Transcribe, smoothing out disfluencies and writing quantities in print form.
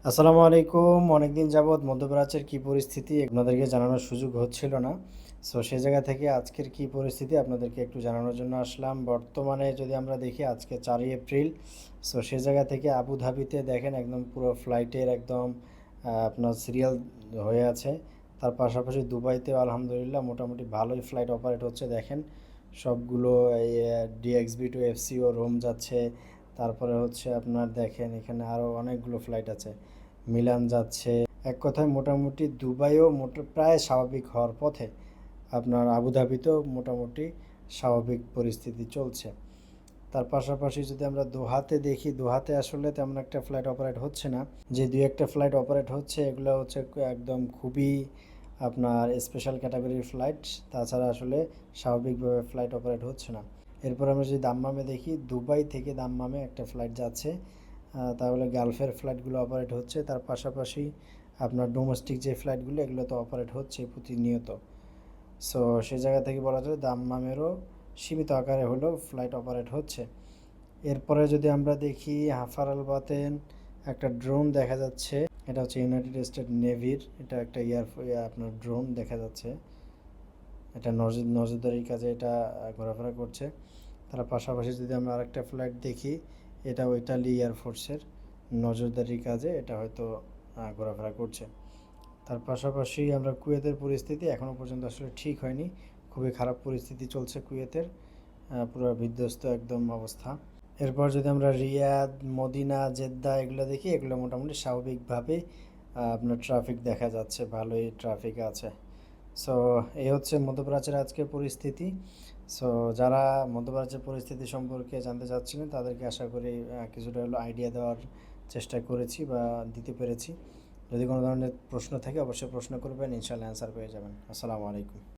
আসসালামু আলাইকুম। অনেকদিন যাবৎ মধ্যপ্রাচ্যের কী পরিস্থিতি আপনাদেরকে জানানোর সুযোগ হচ্ছিল না। সো সে জায়গা থেকে আজকের কী পরিস্থিতি আপনাদেরকে একটু জানানোর জন্য আসলাম। বর্তমানে যদি আমরা দেখি আজকে 4ই এপ্রিল। সো সে জায়গা থেকে আবুধাবিতে দেখেন একদম পুরো ফ্লাইটের একদম আপনার সিরিয়াল হয়ে আছে। তার পাশাপাশি দুবাইতেও আলহামদুলিল্লাহ মোটামুটি ভালোই ফ্লাইট অপারেট হচ্ছে দেখেন। সবগুলো এই ডিএক্সবি টু এফসিও রোম যাচ্ছে। তারপরে হচ্ছে আপনার দেখেন এখানে আরও অনেকগুলো ফ্লাইট আছে, মিলান যাচ্ছে। এক কথায় মোটামুটি দুবাইও প্রায় স্বাভাবিক হওয়ার পথে। আপনার আবুধাবিতেও মোটামুটি স্বাভাবিক পরিস্থিতি চলছে। তার পাশাপাশি যদি আমরা দোহাতে দেখি, দোহাতে আসলে তেমন একটা ফ্লাইট অপারেট হচ্ছে না। যে দুই একটা ফ্লাইট অপারেট হচ্ছে এগুলো হচ্ছে একদম খুবই আপনার স্পেশাল ক্যাটাগরির ফ্লাইট। তাছাড়া আসলে স্বাভাবিকভাবে ফ্লাইট অপারেট হচ্ছে না। এরপর আমরা যদি দাম্মামে দেখি, দুবাই থেকে দাম্মামে একটা ফ্লাইট যাচ্ছে। তাহলে গালফের ফ্লাইটগুলো অপারেট হচ্ছে। তার পাশাপাশি আপনার ডোমেস্টিক যে ফ্লাইটগুলো এগুলো তো অপারেট হচ্ছে প্রতিনিয়ত। সো সে জায়গা থেকে বলা যায় দাম্মামেরও সীমিত আকারে হলেও ফ্লাইট অপারেট হচ্ছে। এরপরে যদি আমরা দেখি হাফার আল বাতেন একটা ড্রোন দেখা যাচ্ছে। এটা হচ্ছে ইউনাইটেড স্টেট নেভির, এটা একটা আপনার ড্রোন দেখা যাচ্ছে। এটা নজরদারির কাজে এটা ঘোরাফেরা করছে। তার পাশাপাশি যদি আমরা আরেকটা ফ্লাইট দেখি, এটাও ইটালি এয়ারফোর্সের নজরদারির কাজে এটা হয়তো ঘোরাফেরা করছে। তার পাশাপাশি আমরা কুয়েতের পরিস্থিতি এখনও পর্যন্ত আসলে ঠিক হয়নি, খুবই খারাপ পরিস্থিতি চলছে কুয়েতের, পুরো বিধ্বস্ত একদম অবস্থা। এরপর যদি আমরা রিয়াদ, মদিনা, জেদ্দা এগুলো দেখি, এগুলো মোটামুটি স্বাভাবিকভাবে আপনার ট্রাফিক দেখা যাচ্ছে, ভালোই ট্রাফিক আছে। সো এই হচ্ছে মধ্যপ্রাচ্যের আজকের পরিস্থিতি। সো যারা মধ্যপ্রাচ্যের পরিস্থিতি সম্পর্কে জানতে চাচ্ছিলেন তাদেরকে আশা করি কিছুটা হলো আইডিয়া দেওয়ার চেষ্টা করেছি বা দিতে পেরেছি। যদি কোনো ধরনের প্রশ্ন থাকে অবশ্যই প্রশ্ন করবেন, ইনশাআল্লাহ অ্যান্সার পেয়ে যাবেন। আসসালামু আলাইকুম।